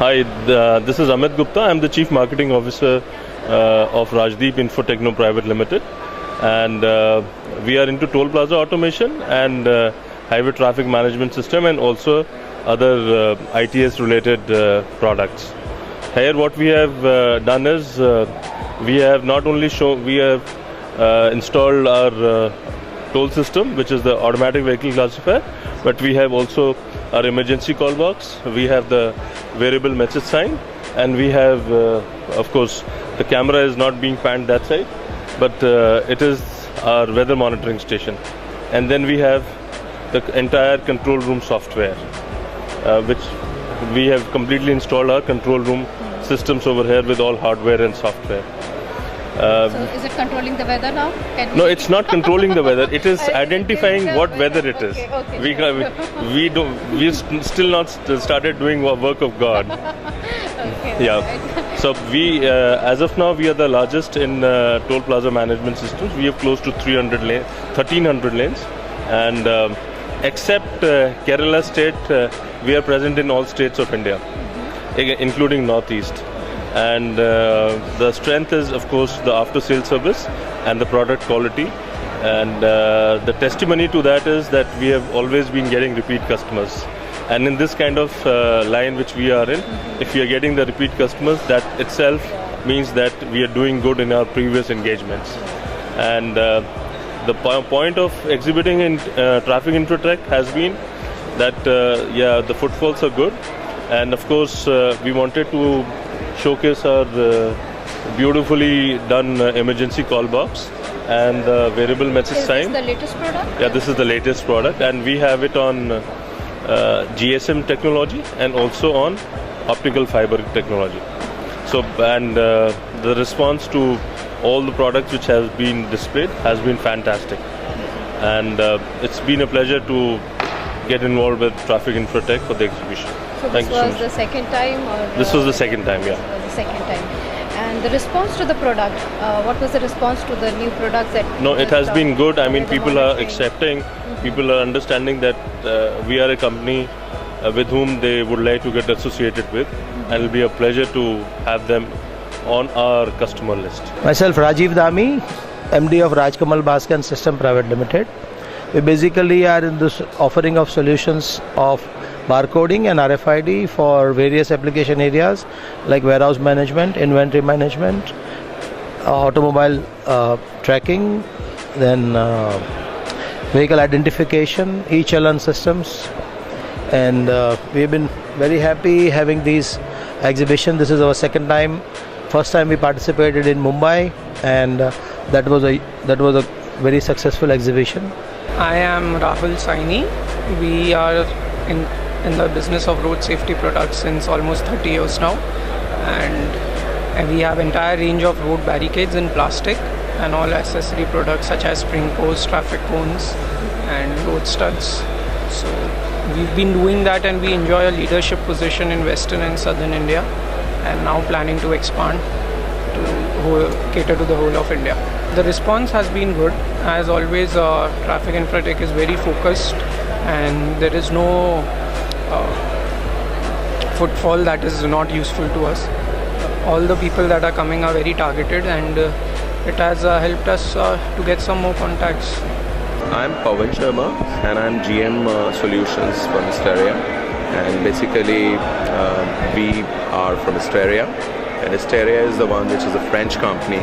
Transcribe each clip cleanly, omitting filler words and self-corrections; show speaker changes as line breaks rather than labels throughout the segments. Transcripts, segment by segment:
Hi, this is Amit Gupta. I'm the Chief Marketing Officer of Rajdeep Infotechno Private Limited, and we are into toll plaza automation and highway traffic management system, and also other ITS related products. Here what we have done is we have not only installed our toll system, which is the automatic vehicle classifier, but we have also our emergency call box, we have the variable message sign, and we have of course the camera is not being panned that side, but it is our weather monitoring station. And then we have the entire control room software, which we have completely installed our control room systems over here with all hardware and software.
So is it controlling the weather now?
No, it's not controlling the weather. It is identifying what weather it is. We still not started doing work of God. Yeah. So we, as of now, we are the largest in toll plaza management systems. We have close to 1,300 lanes, and except Kerala state, we are present in all states of India, including Northeast. And the strength is, of course, the after-sales service and the product quality. And the testimony to that is that we have always been getting repeat customers. And in this kind of line which we are in, if we are getting the repeat customers, that itself means that we are doing good in our previous engagements. And the point of exhibiting in Traffic Infotech has been that, the footfalls are good. And of course, we wanted to showcase our beautifully done emergency call box and the variable message sign.
Is this the latest product?
Yeah, this is the latest product, and we have it on GSM technology and also on optical fiber technology. So, and the response to all the products which has been displayed has been fantastic, and it's been a pleasure to get involved with Traffic Infotech for the exhibition.
So this was the second time? Or
this was the second time, yeah.
This was the second time. And the response to the product, what was the response to the new products that...
No, it has been good. I mean, people are accepting, people are understanding that we are a company with whom they would like to get associated with, and it will be a pleasure to have them on our customer list.
Myself, Rajiv Dami, MD of Rajkamal Baskan System Private Limited. We basically are in this offering of solutions of barcoding and RFID for various application areas like warehouse management, inventory management, automobile tracking, then vehicle identification, e-challan systems, and we've been very happy having these exhibitions. This is our second time. First time we participated in Mumbai, and that was a very successful exhibition.
I am Rahul Saini. We are in the business of road safety products since almost 30 years now, and we have entire range of road barricades in plastic and all accessory products such as spring posts, traffic cones and road studs. So we've been doing that, and we enjoy a leadership position in Western and Southern India, and now planning to expand to cater to the whole of India. The response has been good. As always, Traffic Infotech is very focused, and there is no footfall that is not useful to us. All the people that are coming are very targeted, and it has helped us to get some more contacts.
I'm Pawan Sharma, and I'm GM Solutions for Mysteria, and basically we are from Mysteria, and Mysteria is the one which is a French company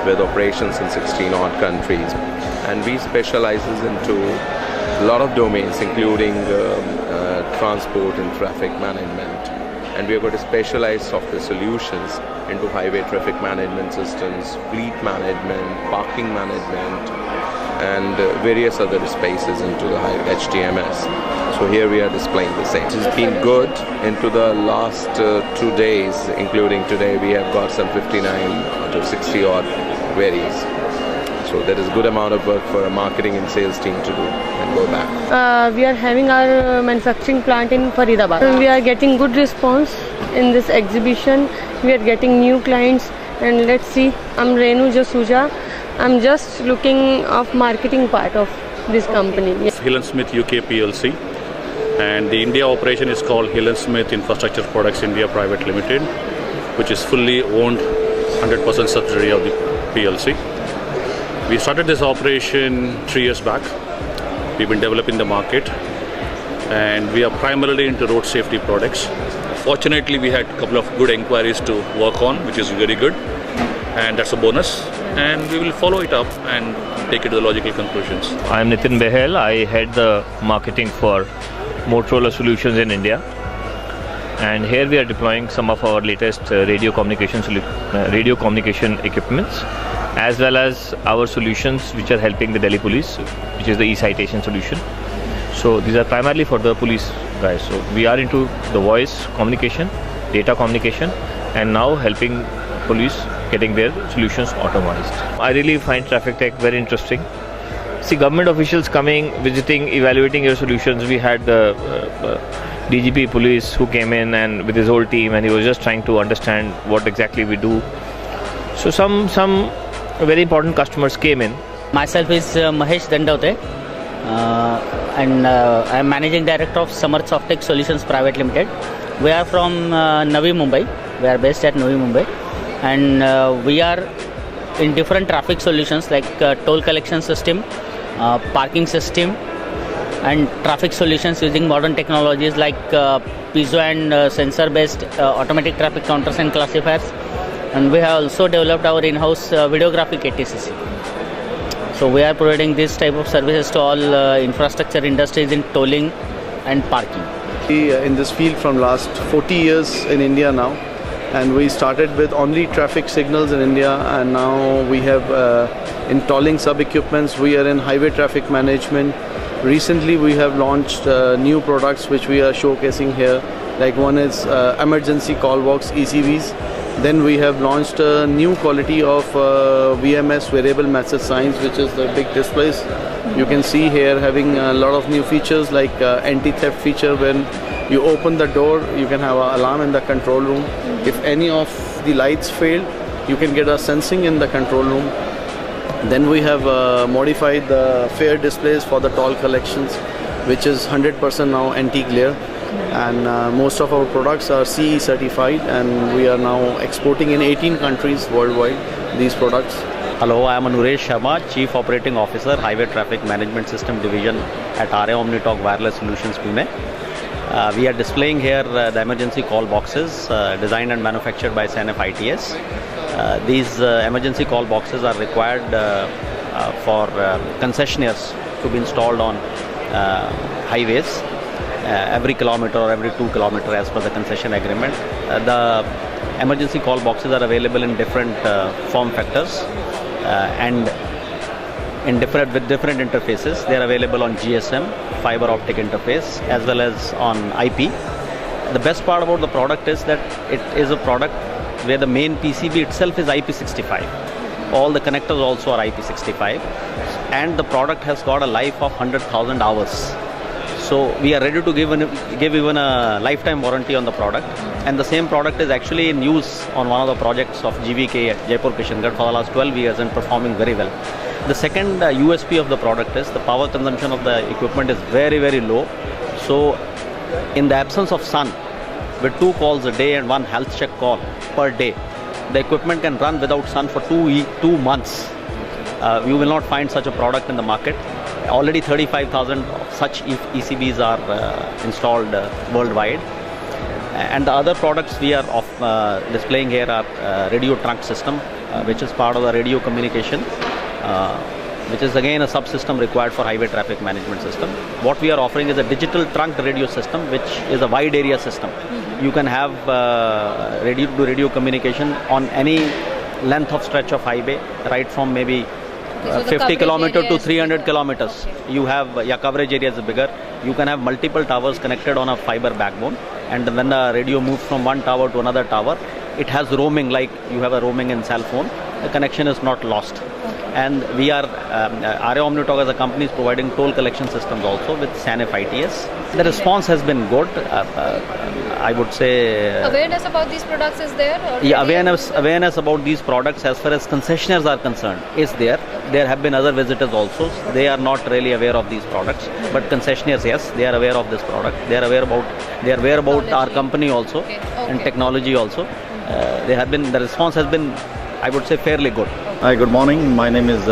with operations in 16 odd countries, and we specializes into a lot of domains including transport and traffic management, and we have got specialized software solutions into highway traffic management systems, fleet management, parking management, and various other spaces into the HTMS. So here we are displaying the same. It's been good into the last 2 days, including today we have got some 59 to 60 odd queries. So there is good amount of work for a marketing and sales team to do and go back.
We are having our manufacturing plant in Faridabad. We are getting good response in this exhibition. We are getting new clients, and let's see. I'm Renu Jasuja. I'm just looking of marketing part of this company. Yes.
Hillen Smith UK PLC. And the India operation is called Hill & Smith Infrastructure Products India Private Limited, which is fully owned 100% subsidiary of the PLC. We started this operation 3 years back. We've been developing the market, and we are primarily into road safety products. Fortunately, we had a couple of good inquiries to work on, which is very good, and that's a bonus. And we will follow it up and take it to the logical conclusions.
I am Nitin Behel. I head the marketing for Motorola Solutions in India, and here we are deploying some of our latest radio communication equipments, as well as our solutions which are helping the Delhi police, which is the e-citation solution. So these are primarily for the police guys. So we are into the voice communication, data communication, and now helping police getting their solutions automized. I really find Traffic Tech very interesting. See, government officials coming, visiting, evaluating your solutions. We had the DGP police who came in and with his whole team, and he was just trying to understand what exactly we do. So some very important customers came in.
Myself is Mahesh Dandaute, and I am Managing Director of Samarth Softech Solutions Private Limited. We are from Navi Mumbai. We are based at Navi Mumbai, and we are in different traffic solutions like toll collection system, parking system, and traffic solutions using modern technologies like piezo and sensor-based automatic traffic counters and classifiers. And we have also developed our in-house videographic ATCC. So we are providing this type of services to all infrastructure industries in tolling and parking.
In this field from last 40 years in India now, and we started with only traffic signals in India, and now we have in tolling sub-equipments, we are in highway traffic management. Recently we have launched new products which we are showcasing here, like one is emergency call box ECVs. Then we have launched a new quality of VMS, variable message signs, which is the big displays. You can see here having a lot of new features like anti-theft feature. When you open the door, you can have an alarm in the control room. If any of the lights fail, you can get a sensing in the control room. Then we have modified the fare displays for the toll collections, which is 100% now anti-glare. And most of our products are CE certified, and we are now exporting in 18 countries worldwide these products.
Hello, I am Anuresh Sharma, Chief Operating Officer, Highway Traffic Management System Division at RA OmniTalk Wireless Solutions, Pune. We are displaying here the emergency call boxes designed and manufactured by SANEF ITS. These emergency call boxes are required for concessionaires to be installed on highways every kilometer or every 2 kilometers as per the concession agreement. The emergency call boxes are available in different form factors and with different interfaces. They are available on GSM, fiber optic interface, as well as on IP. The best part about the product is that it is a product where the main PCB itself is IP65. All the connectors also are IP65, and the product has got a life of 100,000 hours. So we are ready to give even a lifetime warranty on the product, and the same product is actually in use on one of the projects of GVK at Jaipur Kishangarh for the last 12 years and performing very well. The second USP of the product is the power consumption of the equipment is very, very low. So in the absence of sun, with 2 calls a day and 1 health check call per day, the equipment can run without sun for 2 months. You will not find such a product in the market. Already 35,000 such ECBs are installed worldwide. And the other products we are displaying here are radio trunk system, which is part of the radio communication, which is again a subsystem required for highway traffic management system. What we are offering is a digital trunk radio system, which is a wide area system. You can have radio communication on any length of stretch of highway, right from maybe 50 kilometers to 300 kilometers. You have, your coverage area is bigger. You can have multiple towers connected on a fiber backbone, and when the radio moves from one tower to another tower, it has roaming like you have a roaming in cell phone. The connection is not lost. And we are, RA Omnitalk as a company is providing toll collection systems also with SANIF ITS. The response has been good. I would say...
Awareness about these products is there?
Yeah, awareness about these products as far as concessionaires are concerned is there. There have been other visitors also. They are not really aware of these products. But concessionaires, yes, they are aware of this product. They are aware about our company also and technology also. The response has been, I would say, fairly good.
Hi, good morning. My name is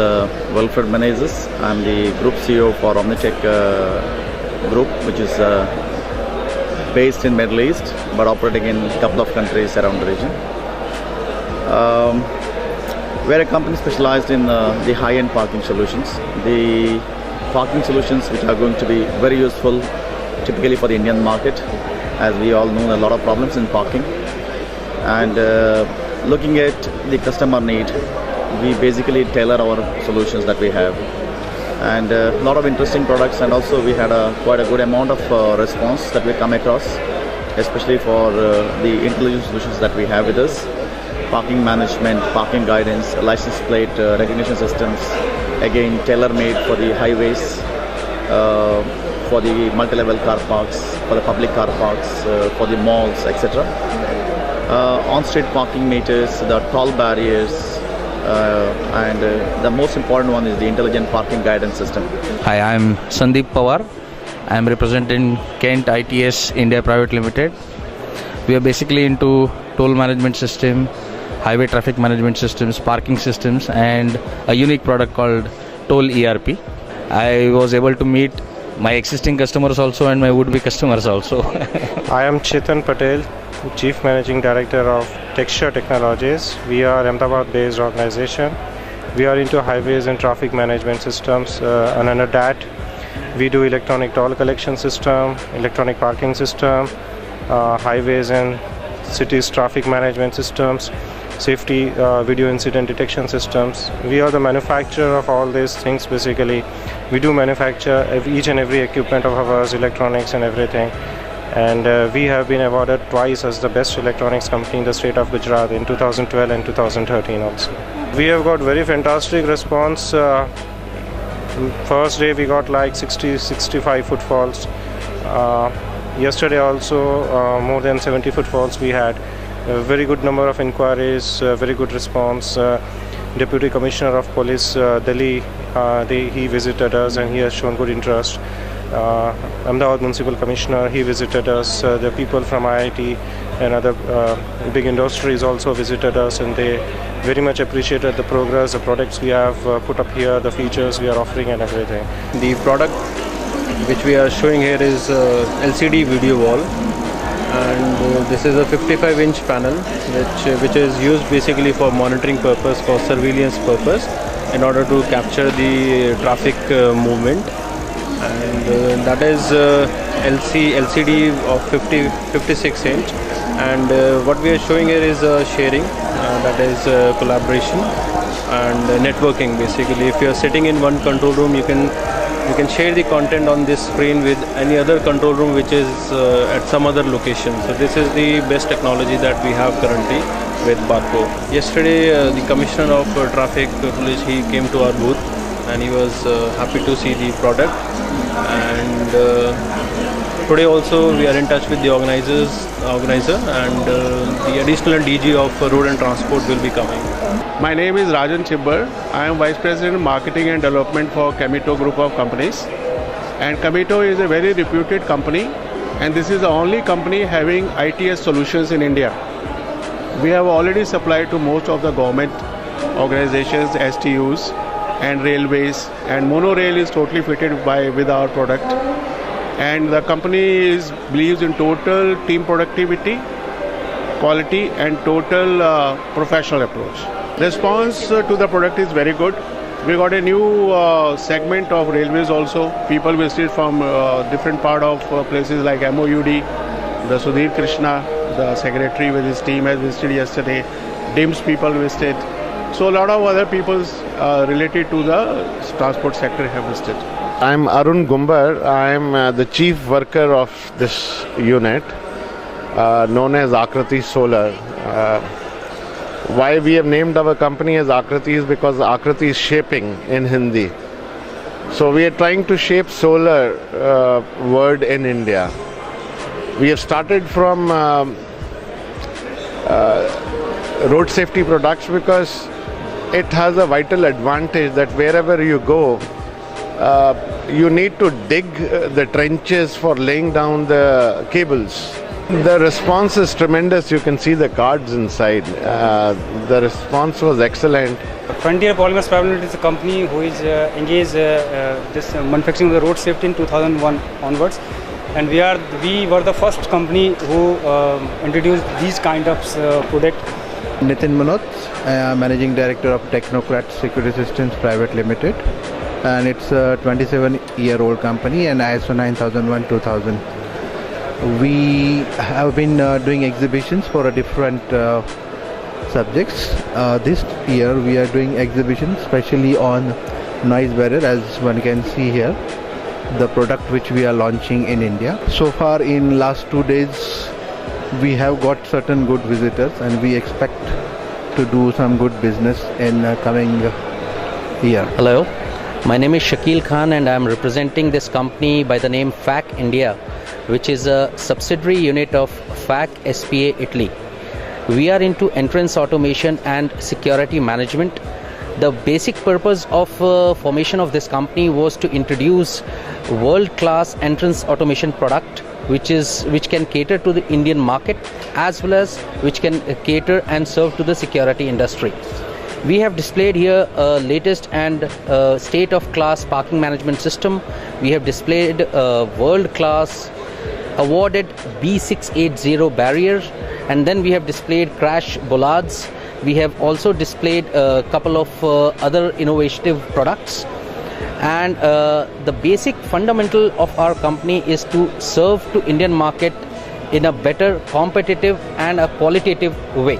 Wilfred Menezes. I'm the Group CEO for Omnitech Group, which is based in Middle East, but operating in a couple of countries around the region. We're a company specialized in the high-end parking solutions. The parking solutions which are going to be very useful typically for the Indian market, as we all know a lot of problems in parking. And looking at the customer need, we basically tailor our solutions that we have. And a lot of interesting products, and also we had quite a good amount of response that we come across, especially for the intelligent solutions that we have with us. Parking management, parking guidance, license plate recognition systems, again tailor-made for the highways, for the multi-level car parks, for the public car parks, for the malls, etc. On-street parking meters, the toll barriers, and the most important one is the intelligent parking guidance system.
Hi, I am Sandeep Pawar. I am representing Kent ITS India Private Limited. We are basically into toll management system, highway traffic management systems, parking systems, and a unique product called Toll ERP. I was able to meet my existing customers also and my would-be customers also.
I am Chetan Patel, Chief Managing Director of Texture Technologies. We are Ahmedabad-based organization. We are into highways and traffic management systems, and under that, we do electronic toll collection system, electronic parking system, highways and cities traffic management systems, safety video incident detection systems. We are the manufacturer of all these things basically. We do manufacture each and every equipment of ours, electronics and everything. And we have been awarded twice as the best electronics company in the state of Gujarat in 2012 and 2013 also. We have got very fantastic response. First day we got like 60-65 footfalls. Yesterday also more than 70 footfalls we had. A very good number of inquiries, very good response. Deputy Commissioner of Police Delhi, he visited us and he has shown good interest. Ahmedabad Municipal Commissioner, he visited us. The people from IIT and other big industries also visited us, and they very much appreciated the progress, the products we have put up here, the features we are offering and everything.
The product which we are showing here is LCD video wall, and this is a 55-inch panel which is used basically for monitoring purpose, for surveillance purpose, in order to capture the traffic movement. And that is LCD of 56 inch, and what we are showing here is sharing, that is collaboration and networking. Basically, if you are sitting in one control room, you can share the content on this screen with any other control room which is at some other location. So this is the best technology that we have currently with Barco. Yesterday the Commissioner of Traffic Police, he came to our booth and he was happy to see the product. And today also we are in touch with the organizer, and the additional DG of Road and Transport will be coming.
My name is Rajan Chibbar. I am Vice President Marketing and Development for Camito Group of Companies. And Camito is a very reputed company, and this is the only company having ITS solutions in India. We have already supplied to most of the government organizations, STUs, and railways, and monorail is totally fitted with our product. And the company believes in total team productivity, quality, and total professional approach. Response to the product is very good. We got a new segment of railways also. People visited from different part of places like MOUD. The Sudhir Krishna, the secretary with his team, has visited yesterday. DIMS people visited. So a lot of other people related to the transport sector have visited.
I'm Arun Gumbar. I'm the chief worker of this unit known as Akrati Solar. Why we have named our company as Akriti is because Akriti is shaping in Hindi. So we are trying to shape solar word in India. We have started from road safety products because it has a vital advantage that wherever you go, you need to dig the trenches for laying down the cables. The response is tremendous. You can see the cards inside. The response was excellent.
Frontier Polymers Private Limited is a company who is engaged this manufacturing of the road safety in 2001 onwards, and we were the first company who introduced these kind of product.
Nitin Manot, I am Managing Director of Technocrat Security Systems Private Limited, and it's a 27-year-old company and ISO 9001-2000. We have been doing exhibitions for different subjects. This year we are doing exhibitions especially on noise barrier, as one can see here, the product which we are launching in India. So far in last 2 days we have got certain good visitors, and we expect to do some good business in coming year.
Hello, my name is Shakil Khan and I am representing this company by the name FAC India, which is a subsidiary unit of FAC SPA Italy. We are into entrance automation and security management. The basic purpose of formation of this company was to introduce world-class entrance automation product which can cater to the Indian market, as well as which can cater and serve to the security industry. We have displayed here a latest and state-of-class parking management system. We have displayed a world-class awarded B680 barrier, and then we have displayed crash bollards. We have also displayed a couple of other innovative products, and the basic fundamental of our company is to serve to Indian market in a better competitive and a qualitative way.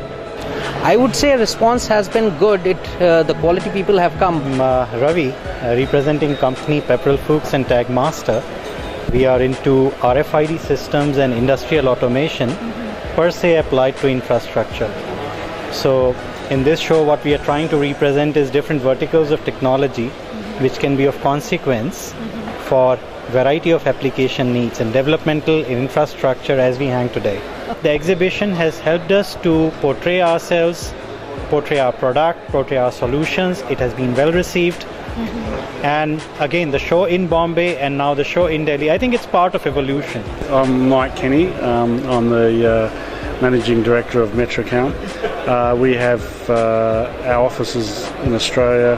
I would say response has been good. The quality people have come.
Ravi, representing company Pepperell Fuchs and Tagmaster. We are into RFID systems and industrial automation per se applied to infrastructure. So in this show what we are trying to represent is different verticals of technology which can be of consequence for variety of application needs and developmental infrastructure as we hang today. The exhibition has helped us to portray ourselves, portray our product, portray our solutions. It has been well received. And again, the show in Bombay and now the show in Delhi, I think it's part of evolution.
I'm Mike Kenny. I'm the Managing Director of Metrocount. We have our offices in Australia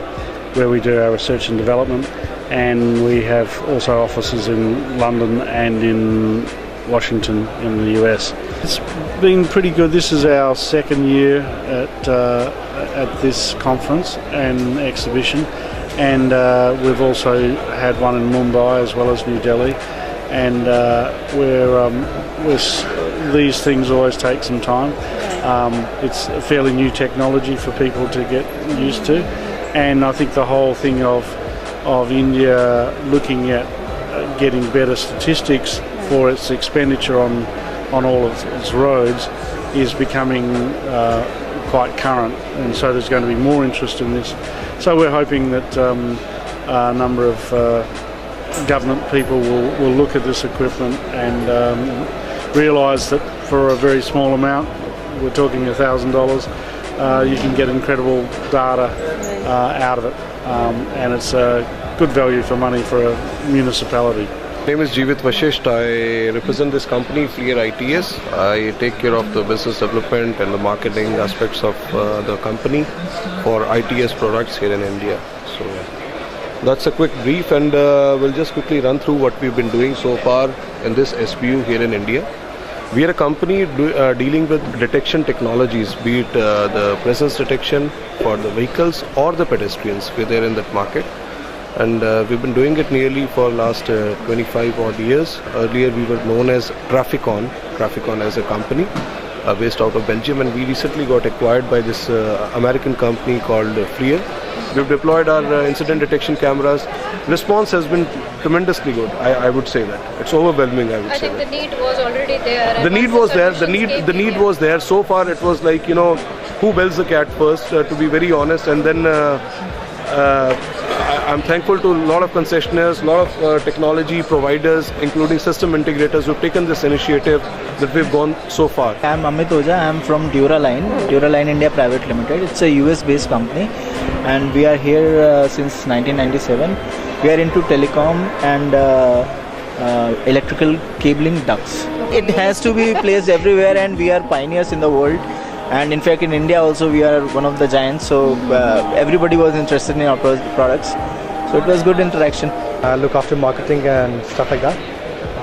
where we do our research and development, and we have also offices in London and in Washington in the US. It's been pretty good. This is our second year at this conference and exhibition, and we've also had one in Mumbai as well as New Delhi, and these things always take some time. It's a fairly new technology for people to get used to, and I think the whole thing of India looking at getting better statistics for its expenditure on all of its roads is becoming quite current, and so there's going to be more interest in this. So we're hoping that a number of government people will look at this equipment and realise that for a very small amount, we're talking $1,000, you can get incredible data out of it, and it's a good value for money for a municipality.
My name is Jeevit Vashisht. I represent this company, Fleer ITS. I take care of the business development and the marketing aspects of the company for ITS products here in India. So that's a quick brief, and we'll just quickly run through what we've been doing so far in this SBU here in India. We are a company dealing with detection technologies, be it the presence detection for the vehicles or the pedestrians. We're there in that market. And we've been doing it nearly for last 25 odd years. Earlier we were known as Trafficon as a company based out of Belgium, and we recently got acquired by this American company called Fleer. We've deployed our incident detection cameras. Response has been tremendously good. I would say that. It's overwhelming, I would say.
I think the need was already there.
The need was there. The need was there. So far it was like, who builds the cat first, to be very honest, and then I'm thankful to a lot of concessionaires, a lot of technology providers, including system integrators who've taken this initiative that we've gone so far.
I'm Amit Oja. I'm from Duraline India Private Limited. It's a US based company and we are here since 1997. We are into telecom and electrical cabling ducts. It has to be placed everywhere and we are pioneers in the world. And in fact in India also we are one of the giants, so everybody was interested in our products. So it was good interaction.
I look after marketing and stuff like that.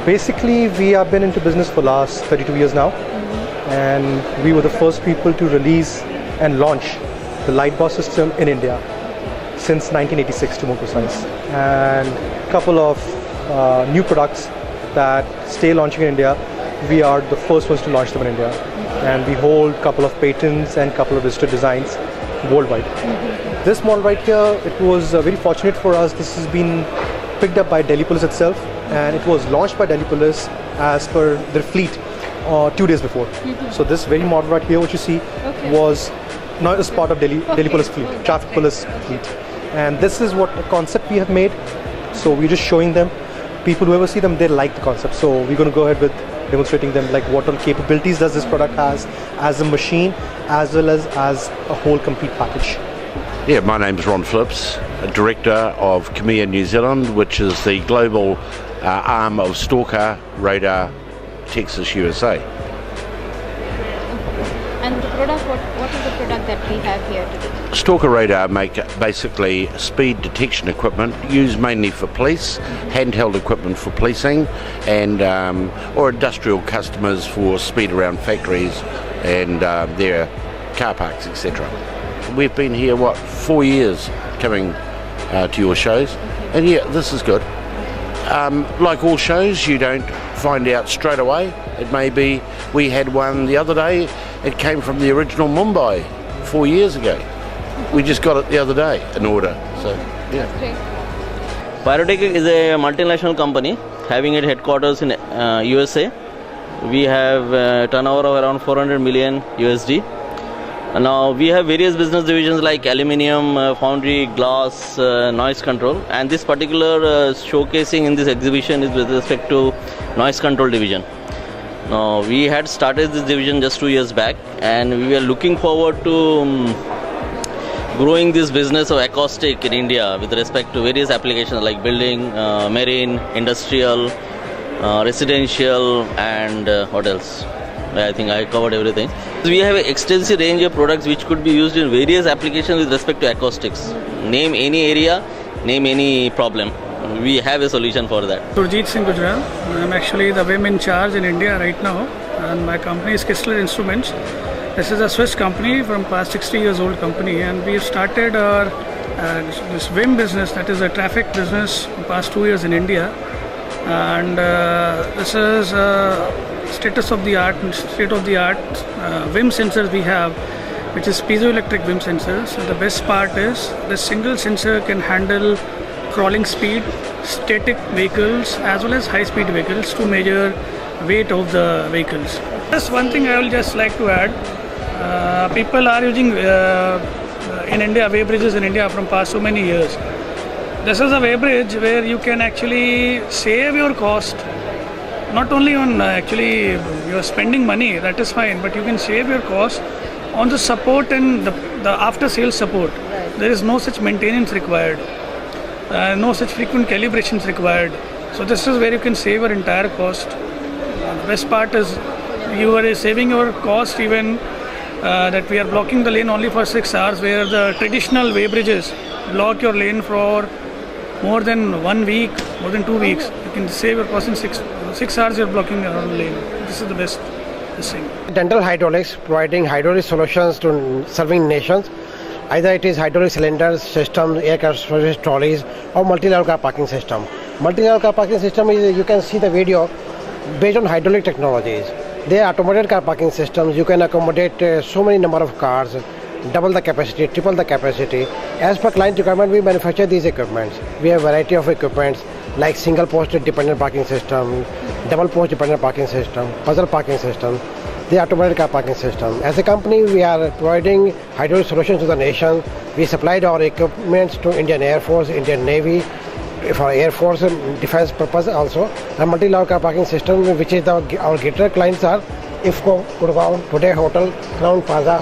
Basically we have been into business for last 32 years now, and we were the first people to release and launch the Lightboss system in India since 1986 to more precise. And a couple of new products that stay launching in India, we are the first ones to launch them in India. And we hold a couple of patents and a couple of registered designs worldwide. This model right here, it was very fortunate for us. This has been picked up by Delhi Police itself, and it was launched by Delhi Police as per their fleet 2 days before. So this very model right here, what you see, was not as part of Delhi Police fleet, traffic police fleet. And this is what a concept we have made. So we're just showing them. People who ever see them, they like the concept. So we're going to go ahead with demonstrating them like what all capabilities does this product has as a machine as well as a whole complete package.
Yeah, my name is Ron Phillips, Director of CAMEA New Zealand, which is the global arm of Stalker Radar Texas USA.
And the product, what is the product that we have here today?
Stalker Radar make basically speed detection equipment used mainly for police, handheld equipment for policing, and or industrial customers for speed around factories and their car parks, etc. We've been here, 4 years coming to your shows, and yeah, this is good. Like all shows, you don't find out straight away. It may be, we had one the other day, it came from the original Mumbai 4 years ago. We just got it the other day, an order, so yeah.
Pyrotech is a multinational company having its headquarters in USA. We have a turnover of around 400 million USD. Now we have various business divisions like aluminium, foundry, glass, noise control, and this particular showcasing in this exhibition is with respect to noise control division. Now we had started this division just 2 years back, and we were looking forward to growing this business of acoustic in India with respect to various applications like building, marine, industrial, residential, and what else? I think I covered everything. We have an extensive range of products which could be used in various applications with respect to acoustics. Name any area, name any problem. We have a solution for that.
Surjit Singh Gujral. I'm actually the WIM in charge in India right now, and my company is Kistler Instruments. This is a Swiss company from past 60 years old company, and we started our this WIM business, that is a traffic business, for past 2 years in India. And this is state of the art WIM sensors we have, which is piezoelectric WIM sensors. So the best part is the single sensor can handle crawling speed, static vehicles as well as high speed vehicles to measure weight of the vehicles. Just one thing I will just like to add, people are using in India weighbridges in India from past so many years. This is a weighbridge where you can actually save your cost. Not only on actually you're spending money, that is fine, but you can save your cost on the support and the after sales support. There is no such maintenance required, no such frequent calibrations required. So this is where you can save your entire cost. The best part is you are saving your cost even that we are blocking the lane only for 6 hours, where the traditional weighbridges block your lane for more than 1 week, more than 2 weeks. You can save your cost in 6 hours. You're blocking your own lane. This is the best thing.
Dental Hydraulics, providing hydraulic solutions to serving nations. Either it is hydraulic cylinders, systems, air compressors, trolleys, or multi-level car parking system. Multi-level car parking system is, you can see the video, based on hydraulic technologies. They are automated car parking systems. You can accommodate so many number of cars, double the capacity, triple the capacity. As per client requirement, we manufacture these equipments. We have a variety of equipments like single post dependent parking system, double post dependent parking system, puzzle parking system. the automated car parking system. As a company, we are providing hydraulic solutions to the nation. We supplied our equipment to Indian Air Force, Indian Navy, for Air Force and defense purpose also. A multi-level car parking system, which is our greater clients are IFCO, Gurgaon, Today Hotel, Crown Plaza,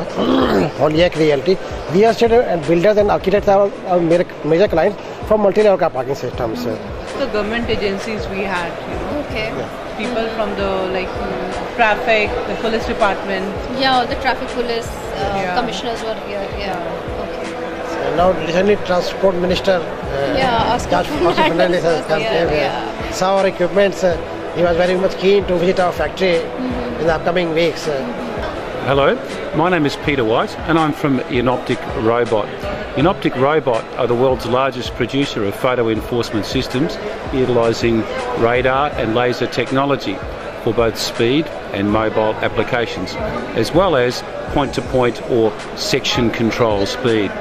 Holyoke Realty. Real estate and builders and architects are our major clients for multi-level car parking systems.
The government agencies we had,
Okay.
people from the traffic, the police department.
Yeah, all the traffic police commissioners were here.
And now recently Transport Minister
Oscar
Fernandez has come here. Saw our equipment. He was very much keen to visit our factory in the upcoming weeks.
Hello, my name is Peter White and I'm from Yanoptic Robot. Yanoptic Robot are the world's largest producer of photo enforcement systems utilising radar and laser technology for both speed and mobile applications, as well as point-to-point or section control speed.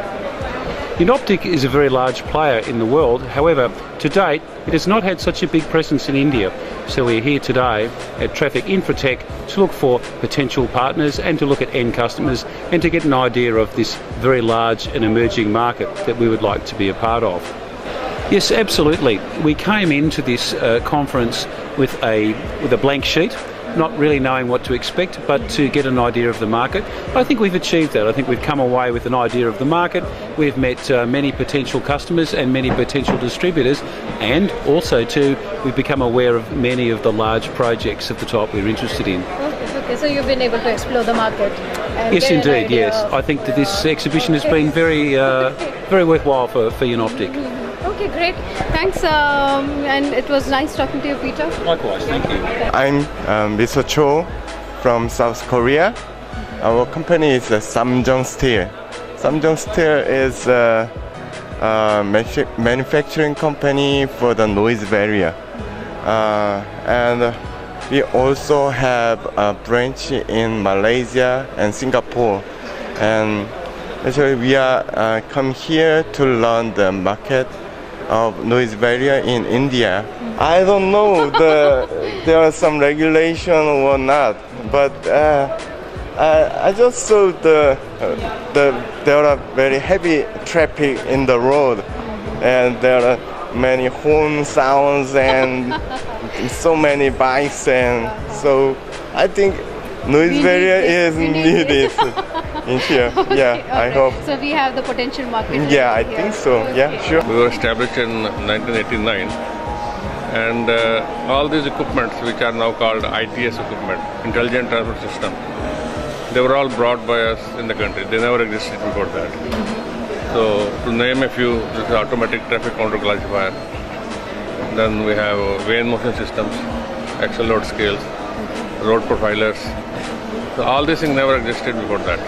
Yanoptic is a very large player in the world, however, to date it has not had such a big presence in India, so we're here today at Traffic Infratech to look for potential partners and to look at end customers and to get an idea of this very large and emerging market that we would like to be a part of. Yes, absolutely. We came into this conference with a blank sheet, not really knowing what to expect, but to get an idea of the market. I think we've achieved that. I think we've come away with an idea of the market. We've met many potential customers and many potential distributors, and also too, we've become aware of many of the large projects of the type we're interested in.
Okay, so you've been able to explore the market. And
Yes, indeed, yes. I think that this exhibition has been very, very worthwhile for Yanoptic.
Okay, great. Thanks, and it was nice talking to you, Peter.
Likewise, thank you.
I'm Mr. Cho from South Korea. Our company is Samjong Steel. Samjong Steel is a manufacturing company for the noise barrier. And we also have a branch in Malaysia and Singapore. And actually we are come here to learn the market of noise barrier in India. I don't know there are some regulation or not, but I just saw there are very heavy traffic in the road, and there are many horn sounds and so many bikes, and so I think noise barrier is needed in here. Yeah,
Okay.
I hope.
So we have the potential market.
Yeah, I
here.
think so. Yeah, sure.
We were established in 1989, and all these equipments, which are now called ITS equipment, Intelligent Transport System, they were all brought by us in the country. They never existed before that. So, to name a few, this is automatic traffic counter classifier. Then we have weigh motion systems, axle load scales, road profilers. So all these things never existed before that.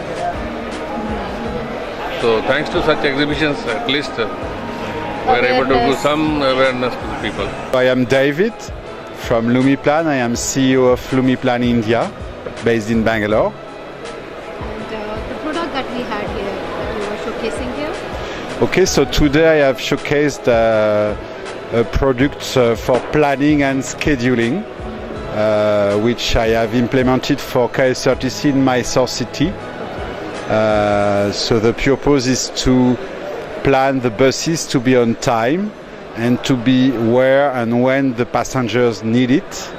So thanks to such exhibitions, at least we are able to give some awareness to the people.
I am David from Lumiplan. I am CEO of Lumiplan India, based in Bangalore.
And the product that we had here, that you were showcasing here.
Okay, so today I have showcased a product for planning and scheduling, which I have implemented for KSRTC in Mysore city. So the purpose is to plan the buses to be on time and to be where and when the passengers need it.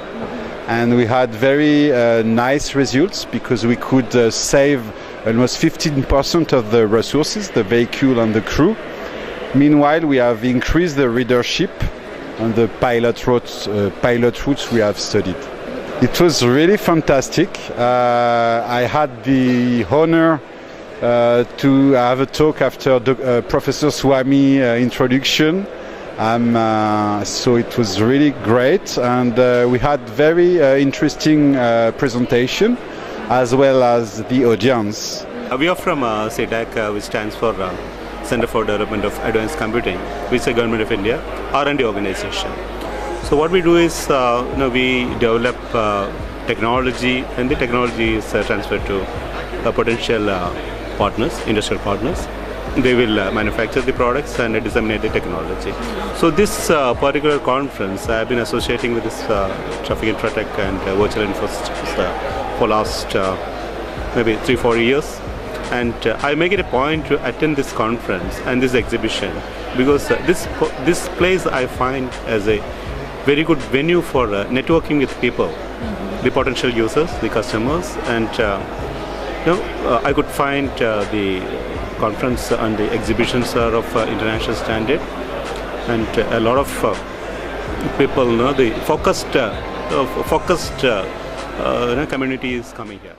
And we had very nice results because we could save almost 15% of the resources, the vehicle and the crew. Meanwhile, we have increased the readership on the pilot routes we have studied. It was really fantastic. I had the honor to have a talk after Professor Swami introduction. So it was really great, and we had very interesting presentation as well as the audience.
We are from CEDAC, which stands for Center for Development of Advanced Computing, which is the Government of India R&D organization. So what we do is we develop technology, and the technology is transferred to potential partners, industrial partners. They will manufacture the products and disseminate the technology. So this particular conference, I have been associating with this Traffic Infratech and Virtual Infrastructure for last maybe 3-4 years, and I make it a point to attend this conference and this exhibition because this place I find as a very good venue for networking with people, the potential users, the customers, and I could find the conference and the exhibitions are of international standard, and a lot of people, the focused community is coming here.